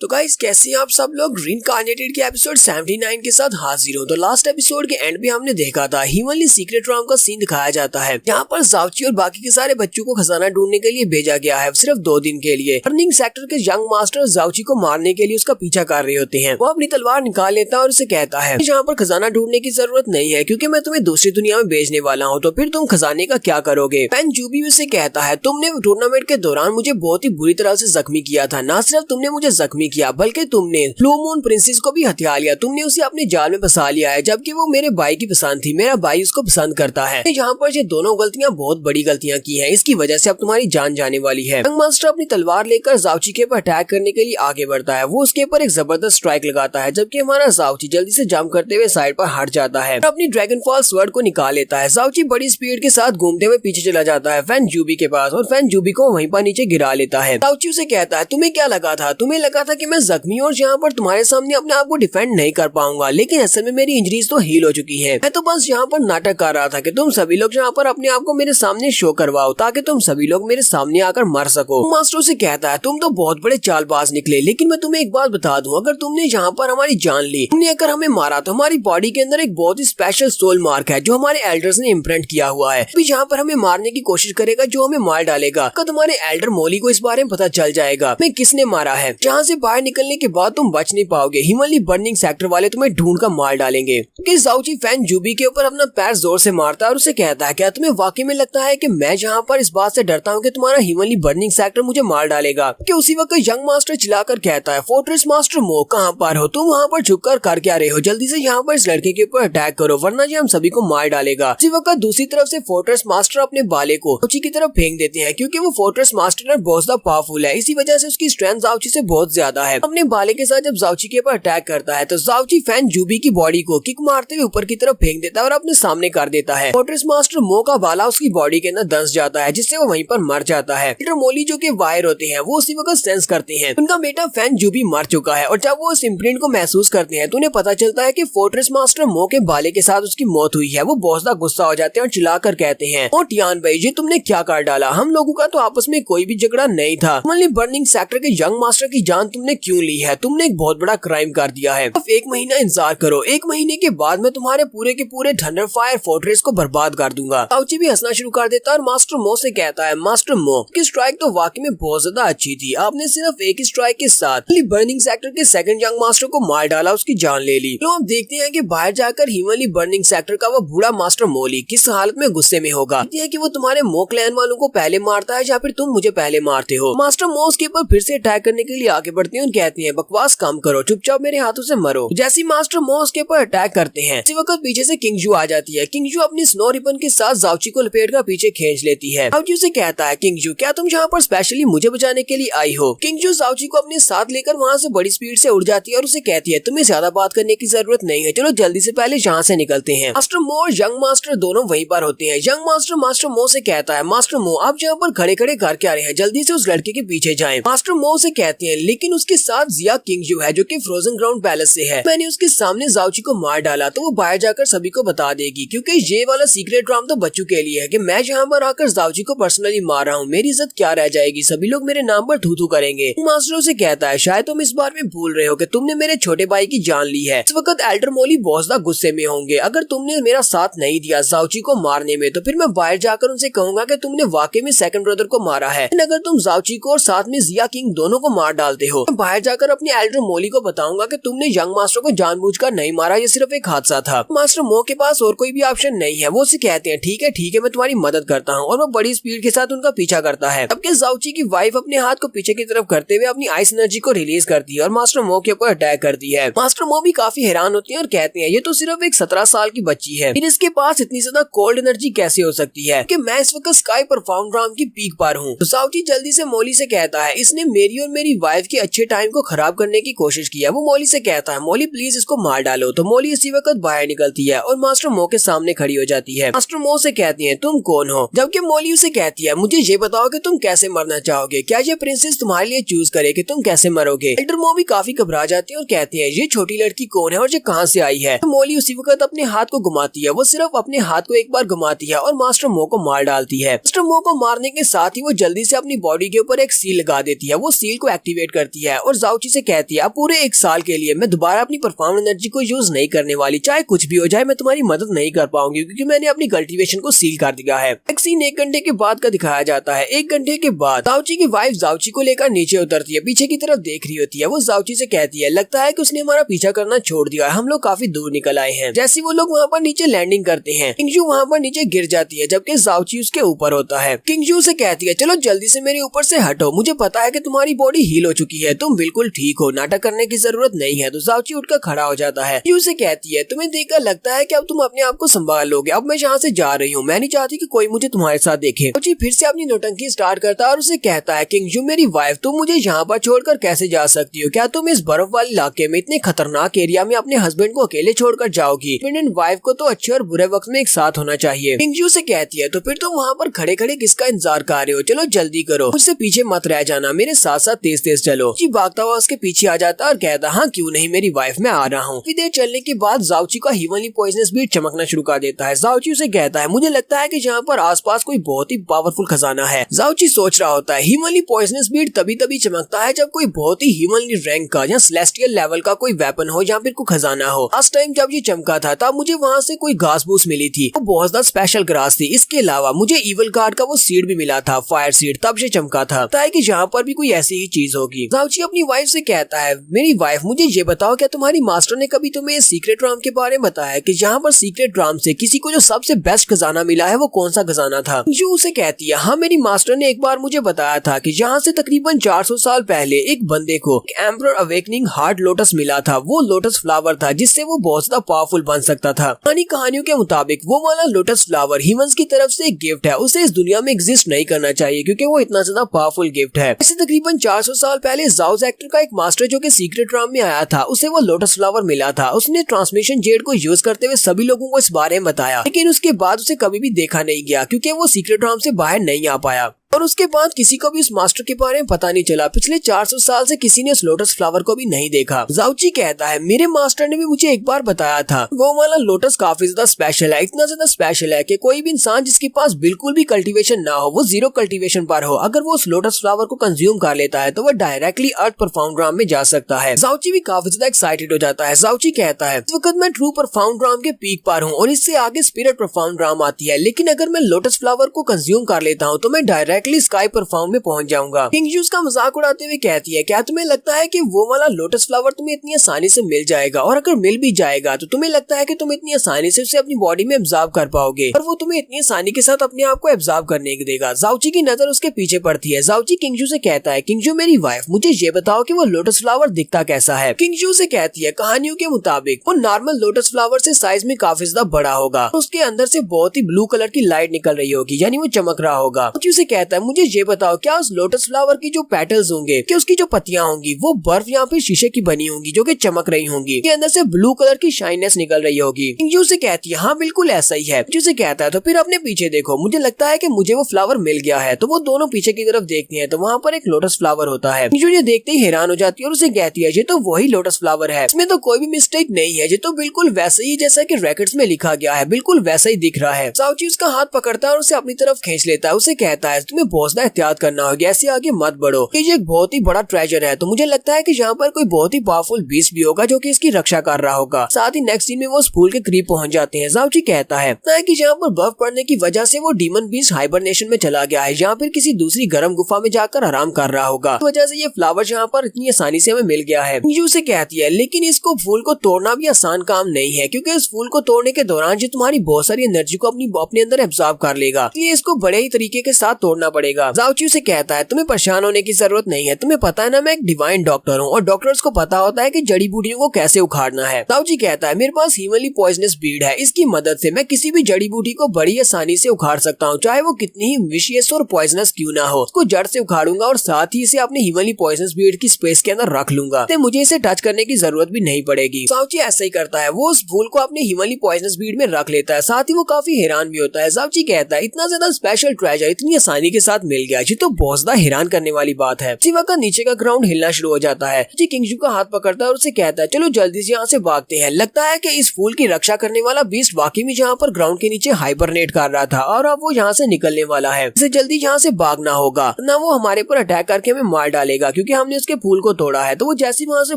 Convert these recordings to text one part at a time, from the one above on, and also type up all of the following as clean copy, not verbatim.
तो गाइस कैसे हैं आप सब लोग। रीइंकार्नेटेड के एपिसोड 79 के साथ हाजिर हो। तो लास्ट एपिसोड के एंड में हमने देखा था हीवनली सीक्रेट रूम का सीन दिखाया जाता है, जहाँ पर जाओची और बाकी के सारे बच्चों को खजाना ढूंढने के लिए भेजा गया है, सिर्फ 2 दिन के लिए। बर्निंग सेक्टर के यंग मास्टर जाओची को मारने के लिए उसका पीछा कर रहे होते हैं। वो अपनी तलवार निकाल लेता है और उसे कहता है जहाँ पर खजाना ढूंढने की जरूरत नहीं है, क्योंकि मैं तुम्हें दूसरी दुनिया में भेजने वाला हूँ, तो फिर तुम खजाने का क्या करोगे। फैन जूबी उसे कहता है तुमने टूर्नामेंट के दौरान मुझे बहुत ही बुरी तरह से जख्मी किया था। न सिर्फ तुमने मुझे जख्मी किया बल्कि तुमने ब्लू मून प्रिंसेस को भी हथिया लिया। तुमने उसे अपने जाल में फंसा लिया है, जबकि वो मेरे भाई की पसंद थी। मेरा भाई उसको पसंद करता है। यहाँ पर ये दोनों गलतियाँ बहुत बड़ी गलतियाँ की हैं, इसकी वजह से अब तुम्हारी जान जाने वाली है। यंग मास्टर अपनी तलवार लेकर जाओची के ऊपर अटैक करने के लिए आगे बढ़ता है। वो उसके ऊपर एक जबरदस्त स्ट्राइक लगाता है, जबकि हमारा जाओची जल्दी से जंप करते हुए साइड पर हट जाता है और अपनी ड्रैगन फॉल स्वर्ड को निकाल लेता है। जाओची बड़ी स्पीड के साथ घूमते हुए पीछे चला जाता है फैन जूबी के पास और फैन जूबी को वहीं पर नीचे गिरा लेता है। जाओची उसे कहता है तुम्हें क्या लगा था, तुम्हें लगा था कि मैं जख्मी और यहाँ पर तुम्हारे सामने अपने आप को डिफेंड नहीं कर पाऊंगा, लेकिन असल में मेरी इंजरीज तो हील हो चुकी हैं। मैं तो बस यहाँ पर नाटक कर रहा था कि तुम सभी लोग यहाँ पर अपने आप को मेरे सामने शो करवाओ, ताकि तुम सभी लोग मेरे सामने आकर मर सको। मास्टर से कहता है तुम तो बहुत बड़े चालबाज निकले, लेकिन मैं तुम्हें एक बात बता दूं, अगर तुमने यहाँ पर हमारी जान ली, तुमने अगर हमें मारा, तो हमारी बॉडी के अंदर एक बहुत ही स्पेशल सोल मार्क है जो हमारे एल्डर्स ने इम्प्रिंट किया हुआ है। अभी यहाँ पर हमें मारने की कोशिश करेगा जो हमें मार डालेगा। कल तुम्हारे एल्डर मोली को इस बारे में पता चल जाएगा मैं किसने मारा है। जहाँ से बाहर निकलने के बाद तुम बच नहीं पाओगे। हिमली बर्निंग सेक्टर वाले तुम्हें ढूंढ कर मार डालेंगे। जाओची फैन जूबी के ऊपर अपना पैर जोर से मारता है और उसे कहता है क्या तुम्हें वाकई में लगता है कि मैं जहाँ पर इस बात से डरता हूँ कि तुम्हारा हिमली बर्निंग सेक्टर मुझे मार डालेगा। कि उसी वक्त यंग मास्टर चिल्लाकर कहता है फोर्ट्रेस मास्टर मो कहाँ पर हो तुम, वहाँ पर छुपकर कर क्या रहे हो, जल्दी से यहाँ पर इस लड़के के ऊपर अटैक करो वरना ये हम सभी को मार डालेगा। उसी वक्त दूसरी तरफ से फोर्ट्रेस मास्टर अपने बाले को जाओची की तरफ फेंक देते हैं, क्योंकि वो फोर्ट्रेस मास्टर बहुत ज्यादा पावरफुल है। इसी वजह से उसकी स्ट्रेंथ जाओची से बहुत ज्यादा है। अपने बाले के साथ जब जाओची के ऊपर अटैक करता है तो जाओची फैन जूबी की बॉडी को किक मारते हुए ऊपर की तरफ फेंक देता है और अपने सामने कर देता है। फोर्ट्रेस मास्टर मो का बाला उसकी बॉडी के अंदर दस जाता है, जिससे वो वहीं पर मर जाता है। पीटर मोली जो कि वायर होते हैं वो उसी वक्त सेंस करते हैं उनका बेटा फैन जूबी मर चुका है, और जब वो इस इम्प्रिंट को महसूस करते हैं तो उन्हें पता चलता है कि फोर्ट्रेस मास्टर मो के बाले के साथ उसकी मौत हुई है। वो बहुत ज्यादा गुस्सा हो जाते हैं और चिल्लाकर कहते हैं ओ टियान भाई ये तुमने क्या कर डाला, हम लोगों का तो आपस में कोई भी झगड़ा नहीं था। बर्निंग सेक्टर के यंग मास्टर की जान तुमने क्यों ली है, तुमने एक बहुत बड़ा क्राइम कर दिया है। अब 1 महीना इंतजार करो, 1 महीने के बाद मैं तुम्हारे पूरे के पूरे थंडर फायर फोर्ट्रेस को बर्बाद कर दूंगा। जाओची भी हंसना शुरू कर देता है और मास्टर मो से कहता है मास्टर मो की स्ट्राइक तो वाकई में बहुत ज्यादा अच्छी थी, आपने सिर्फ एक ही स्ट्राइक के साथ बर्निंग सेक्टर के सेकंड यंग मास्टर को मार डाला, उसकी जान ले ली। तो अब देखते हैं कि बाहर जाकर हिमली बर्निंग सेक्टर का वो बूढ़ा मास्टर मोली किस हालत में गुस्से में होगा। है कि वो तुम्हारे मो क्लैन वालों को पहले मारता है या फिर तुम मुझे पहले मारते हो। मास्टर मो उसके ऊपर फिर से अटैक करने के लिए आगे बढ़ते हैं और कहते हैं बकवास काम करो, चुपचाप मेरे हाथों से मरो। जैसे मास्टर मो उसके ऊपर अटैक करते हैं इसी वक्त पीछे से किंगजू आ जाती है। किंगजू अपनी स्नो रिबन के साथ जाओची को लपेट कर पीछे खींच लेती है। जाओची से कहता है किंगजू क्या तुम यहाँ पर स्पेशली मुझे बचाने के लिए आई हो। किंगजू जाओची को अपने साथ लेकर वहाँ से बड़ी स्पीड से उड़ जाती है और उसे कहती है तुम्हें ज्यादा बात करने की जरूरत नहीं है, चलो जल्दी से पहले यहाँ से निकलते हैं। मास्टर मो और यंग मास्टर दोनों वहीं पर होते हैं। यंग मास्टर मास्टर मो से कहता है मास्टर मो आप यहाँ पर खड़े खड़े कर क्या रहे हैं, जल्दी से उस लड़के के पीछे जाएं। मास्टर मो से कहते हैं लेकिन उसके साथ जिया किंगजू है जो कि फ्रोजन ग्राउंड पैलेस से है, मैंने उसके सामने जाओची को मार डाला तो वो बाहर जाकर सभी को बता देगी, क्योंकि ये वाला सीक्रेट ड्राम तो बच्चों के लिए है कि मैं यहाँ पर आकर जाओची को पर्सनली मार रहा हूँ, मेरी इज्जत क्या रह जाएगी, सभी लोग मेरे नाम पर थू थू करेंगे। मास्टर से कहता है शायद तुम इस बार में भूल रहे हो कि तुमने मेरे छोटे भाई की जान ली है। इस वक्त एल्डर मोली बहुत ज्यादा गुस्से में होंगे, अगर तुमने मेरा साथ नहीं दिया जाओची को मारने में तो फिर मैं बाहर जाकर उनसे कहूंगा कि तुमने वाकई में सेकंड ब्रदर को मारा है। अगर तुम जाओची को और साथ में जिया किंग दोनों को मार डालते हो तो बाहर जाकर अपने एल्डर मोली को बताऊंगा कि तुमने यंग मास्टर को जानबूझकर नहीं मारा, ये सिर्फ एक हादसा था। मास्टर मो के पास और कोई भी ऑप्शन नहीं है, वो उसे कहते हैं ठीक है मैं तुम्हारी मदद करता हूँ, और वो बड़ी स्पीड के साथ उनका पीछा करता है। जबकि जाओची की वाइफ अपने हाथ को पीछे की तरफ करते हुए अपनी आइस एनर्जी को रिलीज करती है और मास्टर मो के ऊपर अटैक करती है। मास्टर मो भी काफी हैरान होती है और कहते हैं ये तो सिर्फ एक 17 साल की बच्ची है, फिर इसके पास इतनी ज्यादा कोल्ड एनर्जी कैसे हो सकती है कि मैं इस वक्त स्काई परफॉर्म राम की पीक पर हूँ। तो जाओची जल्दी से मोली से कहता है इसने मेरी और मेरी वाइफ के अच्छे टाइम को खराब करने की कोशिश की है। वो मोली से कहता है मोली प्लीज इसको मार डालो। तो मोली इसी वक्त बाहर निकलती है और मास्टर मो के सामने खड़ी हो जाती है। मास्टर मो से कहती है तुम कौन हो, जबकि मोली उसे कहती है मुझे ये बताओ कि तुम कैसे मरना चाहोगे, क्या ये प्रिंसेस तुम्हारे लिए चूज करे कि तुम कैसे मरोगे। एल्डर मो भी काफी घबरा जाती है और कहती है ये छोटी लड़की कौन है और ये कहाँ से आई है। तो मोली उसी वक्त अपने हाथ को घुमाती है, वो सिर्फ अपने हाथ को एक बार घुमाती है और मास्टर मो को मार डालती है। मास्टर मो को मारने के साथ ही वो जल्दी से अपनी बॉडी के ऊपर एक सील लगा देती है, वो सील को एक्टिवेट करती है है और जाओची से कहती है अब पूरे 1 साल के लिए मैं दोबारा अपनी परफॉर्म एनर्जी को यूज नहीं करने वाली, चाहे कुछ भी हो जाए मैं तुम्हारी मदद नहीं कर पाऊंगी क्योंकि मैंने अपनी कल्टीवेशन को सील कर दिया है। एक सीन 1 घंटे के बाद का दिखाया जाता है। 1 घंटे के बाद जाओची की वाइफ जाओची को लेकर नीचे उतरती है, पीछे की तरफ देख रही होती है। वो जाओची से कहती है लगता है कि उसने हमारा पीछा करना छोड़ दिया है, हम लोग काफी दूर निकल आए हैं। जैसे वो लोग वहाँ पर नीचे लैंडिंग करते हैं, किंगजू वहाँ पर नीचे गिर जाती है जबकि जाओची उसके ऊपर होता है। किंगजू से कहती है चलो जल्दी से मेरे ऊपर से हटो, मुझे पता है कि तुम्हारी बॉडी हील हो चुकी है, तुम बिल्कुल ठीक हो, नाटक करने की जरूरत नहीं है। तो जाओची उठकर खड़ा हो जाता है। किंगजू से कहती है तुम्हें देखकर लगता है कि अब तुम अपने आप को संभाल लोगे, अब मैं यहाँ से जा रही हूँ, मैं नहीं चाहती कि कोई मुझे तुम्हारे साथ देखे। जाओची फिर से अपनी नौटंकी स्टार्ट करता है और उसे कहता है किंगजू मेरी वाइफ तुम मुझे यहाँ पर छोड़कर कैसे जा सकती हो, क्या तुम इस बर्फ वाले इलाके में इतने खतरनाक एरिया में अपने हस्बैंड को अकेले छोड़कर जाओगी? हस्बैंड एंड वाइफ को तो अच्छे और बुरे वक्त में एक साथ होना चाहिए। किंगजू से कहती है तो फिर तुम वहाँ पर खड़े खड़े किसका इंतजार कर रहे हो, चलो जल्दी करो, मुझसे पीछे मत रह जाना, मेरे साथ साथ तेज तेज चलो। जी भागता हुआ उसके पीछे आ जाता है और कहता हाँ क्यों नहीं मेरी वाइफ मैं आ रहा हूँ। काफी देर चलने के बाद जाओची का हीवनली पॉइजनस बीट चमकना शुरू कर देता है। जाओची उसे कहता है मुझे लगता है कि यहाँ पर आसपास कोई बहुत ही पावरफुल खजाना है। जाओची सोच रहा होता है हीवनली पॉइजनस बीट तभी तभी चमकता है जब कोई बहुत ही हीवनली रैंक का या सेलेस्टियल लेवल का कोई वेपन हो या फिर कोई खजाना हो। लास्ट टाइम जब ये चमका था तब मुझे वहाँ से कोई घास फूस मिली थी, वो बहुत ज्यादा स्पेशल ग्रास थी। इसके अलावा मुझे इवल गार्ड का वो सीड भी मिला था, फायर सीड, तब से चमका था कि यहाँ पर भी कोई ऐसी ही चीज होगी। जाओची अपनी वाइफ से कहता है मेरी वाइफ मुझे ये बताओ क्या तुम्हारी मास्टर ने कभी तुम्हें सीक्रेट राम के बारे में बताया कि यहाँ पर सीक्रेट राम से किसी को जो सबसे बेस्ट खजाना मिला है वो कौन सा खजाना था? जो उसे कहती है हाँ मेरी मास्टर ने एक बार मुझे बताया था कि यहाँ से तकरीबन 400 साल पहले एक बंदे को एम्परर अवेकनिंग हार्ट लोटस मिला था। वो लोटस फ्लावर था जिससे वो बहुत ज्यादा पावरफुल बन सकता था। कहानियों के मुताबिक वो वाला लोटस फ्लावर ह्यूमंस की तरफ से एक गिफ्ट है, उसे इस दुनिया में एग्जिस्ट नहीं करना चाहिए क्योंकि वो इतना ज्यादा पावरफुल गिफ्ट है। इसे तकरीबन 400 साल पहले जाओ एक्टर का एक मास्टर जो कि सीक्रेट राम में आया था, उसे वो लोटस फ्लावर मिला था। उसने ट्रांसमिशन जेड को यूज करते हुए सभी लोगों को इस बारे में बताया, लेकिन उसके बाद उसे कभी भी देखा नहीं गया क्योंकि वो सीक्रेट राम से बाहर नहीं आ पाया और उसके बाद किसी को भी उस मास्टर के बारे में पता नहीं चला। पिछले 400 साल से किसी ने उस लोटस फ्लावर को भी नहीं देखा। जाओची कहता है मेरे मास्टर ने भी मुझे एक बार बताया था वो वाला लोटस काफी ज्यादा स्पेशल है, इतना ज्यादा स्पेशल है कि कोई भी इंसान जिसके पास बिल्कुल भी कल्टीवेशन ना हो, वो 0 कल्टीवेशन पर हो, अगर वो उस लोटस फ्लावर को कंज्यूम कर लेता है तो वो डायरेक्टली अर्थ परफाउंड राम में जा सकता है। जाओची भी काफी ज्यादा एक्साइटेड हो जाता है। जाओची कहता है इस वक्त मैं ट्रू परफाउंड राम के पीक पर हूँ और इससे आगे स्पिरिट परफाउंड राम आती है, लेकिन अगर मैं लोटस फ्लावर को कंज्यूम कर लेता हूँ तो मैं डायरेक्टली स्काई परफॉर्म में पहुंच जाऊंगा। किंगजू का मजाक उड़ाते हुए कहती है क्या तुम्हें लगता है कि वो वाला लोटस फ्लावर तुम्हें इतनी आसानी से मिल जाएगा, और अगर मिल भी जाएगा तो तुम्हें लगता है कि तुम इतनी आसानी से उसे अपनी बॉडी में एब्जॉर्ब कर पाओगे और वो तुम्हें इतनी आसानी के साथ अपने आप को एब्जॉर्ब करने के देगा? जाओची की नजर उसके पीछे पड़ती है। जाओची किंगजू से कहता है किंगजू मेरी वाइफ मुझे ये बताओ कि वो लोटस फ्लावर दिखता कैसा है? किंगजू से कहती है कहानियों के मुताबिक वो नॉर्मल लोटस फ्लावर से साइज में काफी ज्यादा बड़ा होगा, उसके अंदर से बहुत ही ब्लू कलर की लाइट निकल रही होगी, यानी वो चमक रहा होगा। किंगजू से कहता है मुझे ये बताओ क्या उस लोटस फ्लावर की जो पेटल्स होंगे, कि उसकी जो पत्तियां होंगी वो बर्फ या फिर शीशे की बनी होंगी जो कि चमक रही होंगी, के अंदर से ब्लू कलर की शाइनेस निकल रही होगी? किंगजू से कहती है हाँ बिल्कुल ऐसा ही है। किंगजू से कहता है तो फिर अपने पीछे देखो, मुझे लगता है कि मुझे वो फ्लावर मिल गया है। तो वो दोनों पीछे की तरफ देखती हैं तो वहाँ पर एक लोटस फ्लावर होता है। किंगजू ये देखते ही हैरान हो जाती है और उसे कहती है ये तो वही लोटस फ्लावर है, इसमें तो कोई भी मिस्टेक नहीं है, ये तो बिल्कुल वैसे ही जैसा कि रैकेट्स में लिखा गया है, बिल्कुल वैसा ही दिख रहा है। जाओची उसका हाथ पकड़ता है और उसे अपनी तरफ खींच लेता है। उसे कहता है तुम्हें बहुत ज्यादा एहतियात करना होगा, ऐसे आगे मत बढ़ो, कि ये एक बहुत ही बड़ा ट्रेजर है। तो मुझे लगता है कि यहाँ पर कोई बहुत ही पावरफुल बीस्ट भी होगा जो कि इसकी रक्षा कर रहा होगा। साथ ही नेक्स्ट सीन में वो उस फूल के करीब पहुंच जाते हैं। जाओची कहता है कि यहाँ पर बर्फ पड़ने की वजह से वो डीमन बीस्ट हाइबरनेशन में चला गया है, यहाँ पर किसी दूसरी गर्म गुफा में जाकर आराम कर रहा होगा, इस वजह से ये फ्लावर यहाँ पर इतनी आसानी से हमें मिल गया है। किंगजू से कहती है लेकिन इसको फूल को तोड़ना भी आसान काम नहीं है, क्योंकि इस फूल को तोड़ने के दौरान जो तुम्हारी बहुत सारी एनर्जी को अपने अंदर एब्जॉर्ब कर लेगा, इसलिए इसको बड़े ही तरीके के साथ तोड़ना पड़ेगा। जाओची से कहता है तुम्हें परेशान होने की जरूरत नहीं है, तुम्हें पता है ना मैं एक डिवाइन डॉक्टर हूँ और डॉक्टर्स को पता होता है कि जड़ी बूटियों को कैसे उखाड़ना है। जाओची कहता है मेरे पास हीवनली पॉइजनस बीड है, इसकी मदद से मैं किसी भी जड़ी बूटी को बड़ी आसानी से उखाड़ सकता हूँ, चाहे वो कितनी ही विशियस और पॉइजनस क्यों ना हो। उसको जड़ से उखाड़ूंगा और साथ ही इसे अपने हीवनली पॉइजनस बीड की स्पेस के अंदर रख लूंगा, तो मुझे इसे टच करने की जरूरत भी नहीं पड़ेगी। जाओची ऐसा ही करता है, वो उस फूल को अपने हीवनली पॉइजनस बीड में रख लेता है। साथ ही वो काफी हैरान भी होता है। जाओची कहता है इतना ज्यादा स्पेशल ट्रेजर इतनी आसानी के साथ मिल गया, जी तो बहुत ज्यादा हैरान करने वाली बात है। इसी वक्त नीचे का ग्राउंड हिलना शुरू हो जाता है। जी किंगजू का हाथ पकड़ता है और उसे कहता है चलो जल्दी से यहाँ से भागते हैं। लगता है कि इस फूल की रक्षा करने वाला बीस्ट वाकई में जहाँ पर ग्राउंड के नीचे हाइबरनेट कर रहा था और अब वो यहाँ से निकलने वाला है। इसे जल्दी यहाँ से भागना होगा, ना वो हमारे पर अटैक करके हमें मार डालेगा क्योंकि हमने उसके फूल को तोड़ा है। तो वो जैसे वहाँ से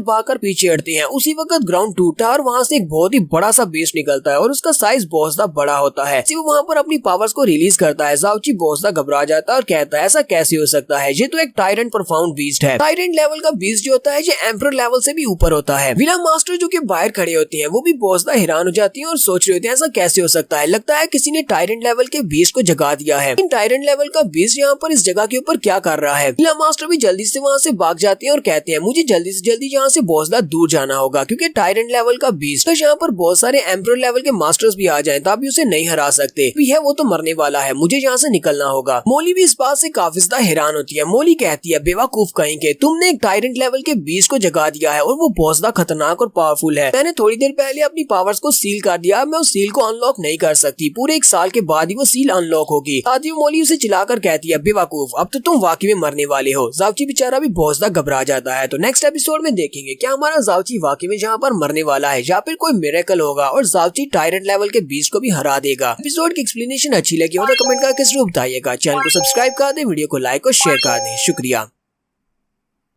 भागकर पीछे हटते हैं, उसी वक्त ग्राउंड टूटता है और वहाँ से एक बहुत ही बड़ा सा बीस्ट निकलता है और उसका साइज बहुत ज्यादा बड़ा होता है। वो वहाँ पर अपनी पावर्स को रिलीज करता है। ज़ाओची बहुत ज्यादा घबरा जाता है और कहता है ऐसा कैसे हो सकता है, ये तो एक टायरेंट परफाउंड बीस्ट है। टायरेंट लेवल का बीस्ट जो होता है ये एम्परर लेवल से भी ऊपर होता है। विला मास्टर जो कि बाहर खड़े होते हैं वो भी बहुत ज्यादा हैरान हो जाती है और सोच रहे होते हैं ऐसा कैसे हो सकता है। लगता है किसी ने टायरेंट लेवल के बीस्ट को जगा दिया है। लेकिन टायरेंट लेवल का बीस्ट यहाँ पर इस जगह के ऊपर क्या कर रहा है। विला मास्टर भी जल्दी से वहाँ से भाग जाते हैं और कहते हैं मुझे जल्दी से जल्दी यहाँ से बहुत ज्यादा दूर जाना होगा क्योंकि टायरेंट लेवल का बीस्ट यहाँ पर बहुत सारे एम्परर लेवल के मास्टर्स भी आ जाए तब उसे नहीं हरा सकते। भी है वो तो मरने वाला है, मुझे यहाँ से निकलना होगा। मोली भी इस बात से काफी ज्यादा हैरान होती है। मोली कहती है बेवकूफ कहेंगे, तुमने एक टायरेंट लेवल के बीस्ट को जगा दिया है और वो बहुत ज्यादा खतरनाक और पावरफुल है। मैंने थोड़ी देर पहले अपनी पावर्स को सील कर दिया, मैं उस सील को अनलॉक नहीं कर सकती। पूरे 1 साल के बाद ही वो सील अनलॉक होगी। आदि मोली उसे चिल्लाकर कहती है बेवकूफ, अब तो तुम वाकई में मरने वाले हो। ज़ाओची बेचारा भी बहुत ज्यादा घबरा जाता है। तो नेक्स्ट एपिसोड में देखेंगे क्या हमारा ज़ाओची वाकई में जहाँ पर मरने वाला है या फिर कोई मिरेकल होगा और ज़ाओची टायरेंट लेवल के बीस्ट को भी हरा देगा। एपिसोड की एक्सप्लेनेशन अच्छी लगी हो तो कमेंट करके जरूर बताइएगा। चैनल को सब्सक्राइब कर दे, वीडियो को लाइक और शेयर कर दे। शुक्रिया।